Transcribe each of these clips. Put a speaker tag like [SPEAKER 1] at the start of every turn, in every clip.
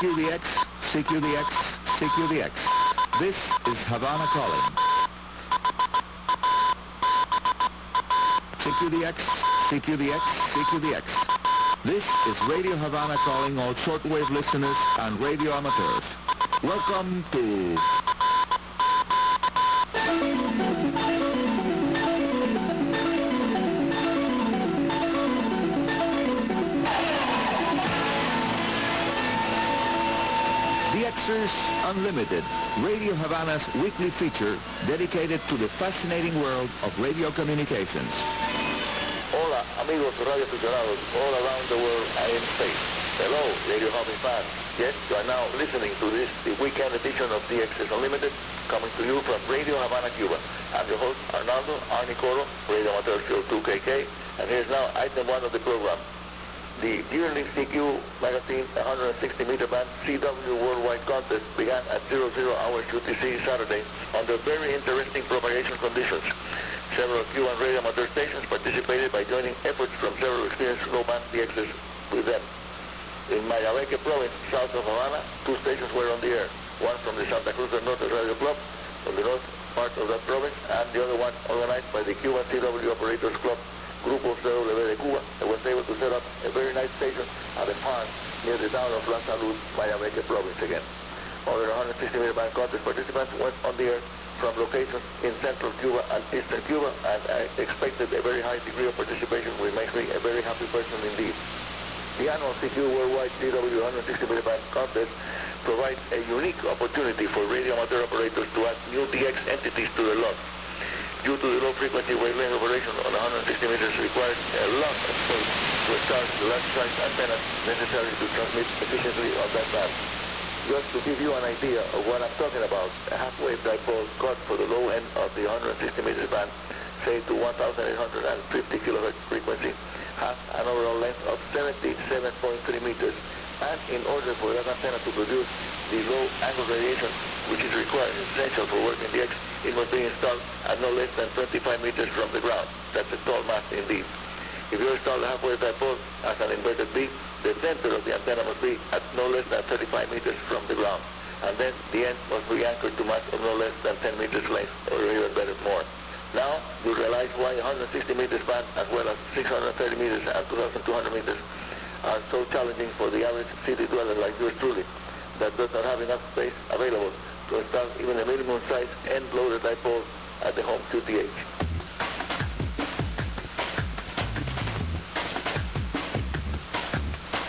[SPEAKER 1] CQDX, CQDX, CQDX. This is Havana calling. CQDX, CQDX, CQDX. This is Radio Havana calling all shortwave listeners and radio amateurs. Welcome to... DXers Unlimited, Radio Havana's weekly feature dedicated to the fascinating world of radio communications.
[SPEAKER 2] Hola, amigos radio aficionados all around the world and in space. Hello, Radio Havana fans. Yes, you are now listening to this, the weekend edition of DXers Unlimited, coming to you from Radio Havana, Cuba. I'm your host, Arnaldo Arnicoro, Radio Amateur Show 2KK, and here's now item 1 of the program. The yearly CQ magazine 160-meter band CW Worldwide Contest began at 00 hours UTC Saturday under very interesting propagation conditions. Several Cuban radio amateur stations participated by joining efforts from several experienced low-band DXers with them. In Mayabeque province, south of Havana, 2 stations were on the air. One from the Santa Cruz del Norte Radio Club, from the north part of that province, and the other one organized by the Cuban CW Operators Club, Grupo CW de Cuba, that was able to set up a very nice station at a farm near the town of La Salud, Mayabeque province again. Other 160-meter band contest participants went on the air from locations in central Cuba and eastern Cuba, and I expected a very high degree of participation, which makes me a very happy person indeed. The annual CQ Worldwide CW 160-meter band contest provides a unique opportunity for radio amateur operators to add new DX entities to the lot. Due to the low frequency wavelength operation on 160 meters requires a lot of space to charge the large size antennas necessary to transmit efficiently on that band. Just to give you an idea of what I'm talking about, a half-wave dipole cut for the low end of the 160 meters band, say to 1,850 kilohertz frequency, has an overall length of 77.3 meters, and in order for that antenna to produce the low angle radiation which is required, essential for working DX, it must be installed at no less than 25 meters from the ground. That's a tall mast indeed. If you install the halfwave dipole as an inverted B, the center of the antenna must be at no less than 35 meters from the ground, and then the end must be anchored to mast of no less than 10 meters length, or even better, more. Now, you realize why 160 meters band as well as 630 meters and 2,200 meters are so challenging for the average city dweller like yours truly, that does not have enough space available to install even a minimum size end-loaded dipole at the home QTH.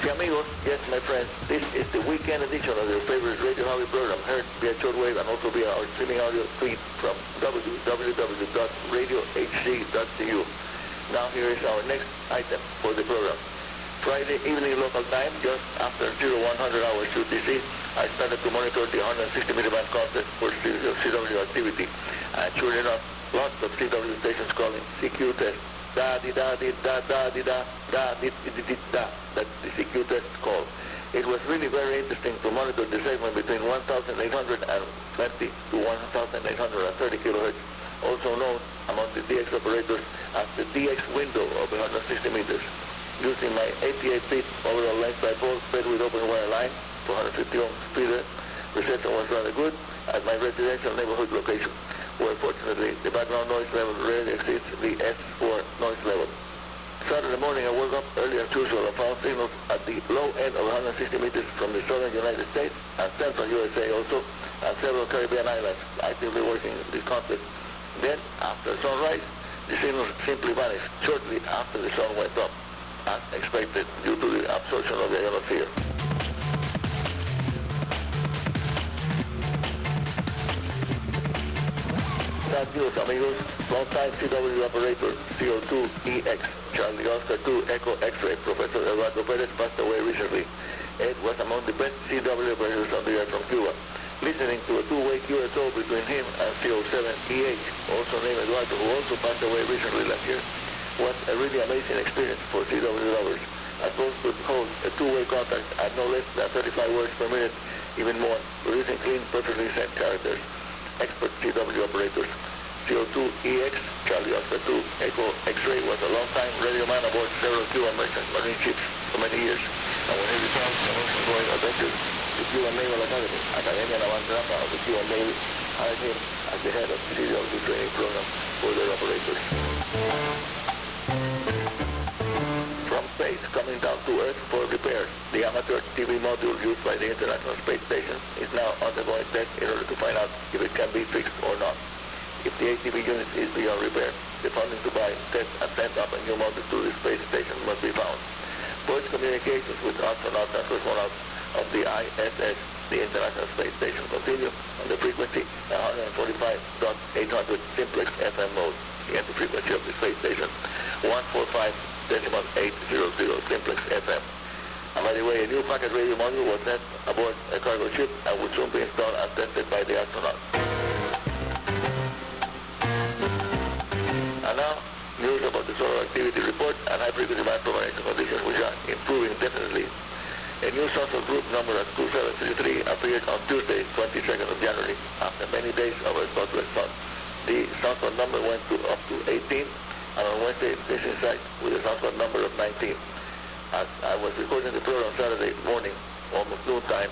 [SPEAKER 2] Sí, amigos, yes, my friends, this is the weekend edition of your favorite Radio Hobby program, heard via shortwave and also via our streaming audio feed from www.radiohc.cu. Now here is our next item for the program. Friday evening local time, just after 0100 hours UTC, I started to monitor the 160-meter band contest for CW activity. And sure enough, lots of CW stations calling CQ test. Da-di-da-di-da-da-di-da, da-di-di-di-da. That's the CQ test call. It was really very interesting to monitor the segment between 1,820 to 1,830 kilohertz, also known among the DX operators as the DX window of 160 meters. Using my 88-bit overall length dipole fed with open wire line, 450 ohms speeder, reception was rather good at my residential neighborhood location, where fortunately the background noise level rarely exceeds the S4 noise level. Saturday morning I woke up early as usual and found signals at the low end of 160 meters from the southern United States and central USA also, and several Caribbean islands actively working this contest. Then, after sunrise, the signals simply vanished shortly after the sun went up, as expected due to the absorption of the ionosphere. Sad news, amigos. Long-time CW operator CO2EX, Charlie Oscar 2 Echo X-ray, Professor Eduardo Perez, passed away recently. Ed was among the best CW operators on the air from Cuba. Listening to a two-way QSO between him and CO7EH, also named Eduardo, who also passed away recently last year, was a really amazing experience for CW lovers, as both could hold a two-way contact at no less than 35 words per minute, even more, producing clean, perfectly sent characters. Expert CW operators. CO2EX, Charlie Oscar 2 Echo X-ray, was a long-time radio man aboard several Cuban merchant marine ships for many years, and when he returned from ocean-going adventures, the Cuban Naval Academy, Academia Naval of the Cuban Navy, hired him as the head of the CDLC training program for their operators. From space, coming down to Earth for repair, the amateur TV module used by the International Space Station is now undergoing tests in order to find out if it can be fixed or not. If the ATV unit is beyond repair, the funding to buy, test, and send up a new module to the space station must be found. Voice communications with astronauts and cosmonauts of the ISS, the International Space Station, continue on the frequency 145.800 simplex FM mode. Again, the frequency of the space station, 145.800 simplex FM. And by the way, a new packet radio module was sent aboard a cargo ship and will soon be installed and tested by the astronauts. And now, news about the solar activity report and high-frequency band propagation conditions, which are improving definitely. A new Southwest group number at 2733 appeared on Tuesday, 22nd of January, after many days of a southwest sun. The Southwest number went up to 18, and on Wednesday, this is sight with a Southwest number of 19. As I was recording the program Saturday morning, almost noon time,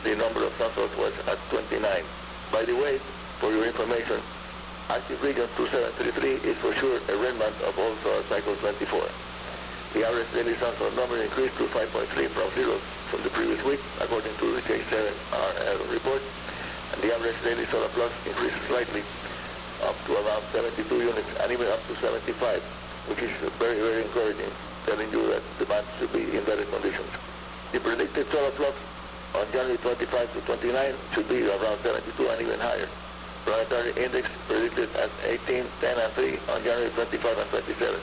[SPEAKER 2] the number of Southwest was at 29. By the way, for your information, active region 2733 is for sure a remnant of all solar cycle 24. The average daily Southwest number increased to 5.3 from 0 from the previous week, according to the J7RL report, and the average daily solar flux increased slightly up to around 72 units and even up to 75, which is very, very encouraging, telling you that the band should be in better conditions. The predicted solar flux on January 25 to 29 should be around 72 and even higher. Planetary index predicted at 18, 10, and 3 on January 25 and 27.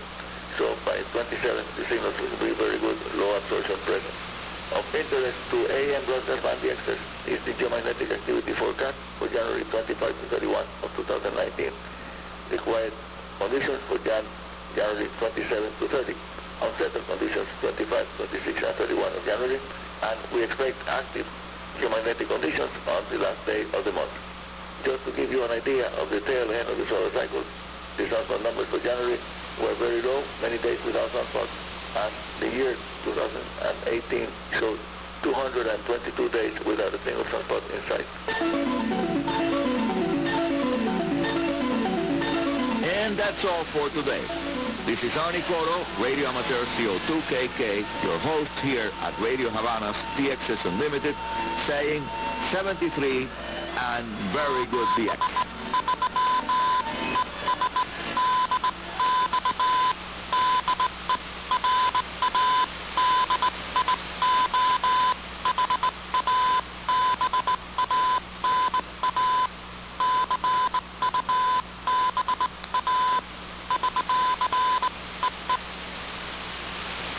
[SPEAKER 2] So by 27, the signals will be very good, low absorption present. Of interest to AM broadcast band DXers is the geomagnetic activity forecast for January 25 to 31 of 2019. Required conditions for January 27 to 30. Unsettled conditions 25, 26, and 31 of January. And we expect active geomagnetic conditions on the last day of the month. Just to give you an idea of the tail end of the solar cycle, the sunspot numbers for January were very low, many days without sunspots, and the year 2018 showed 222 days without a single sunspot in sight.
[SPEAKER 1] And that's all for today. This is Arnie Coro, Radio Amateur CO2KK, your host here at Radio Havana's DXers Unlimited, saying 73 and very good DX.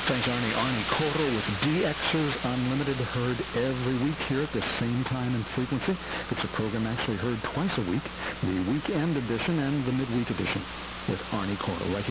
[SPEAKER 3] Thanks, Arnie. Arnie Coro with DXers Unlimited, heard every week here at the same time and frequency. It's a program actually heard twice a week, the weekend edition and the midweek edition with Arnie Coro right here.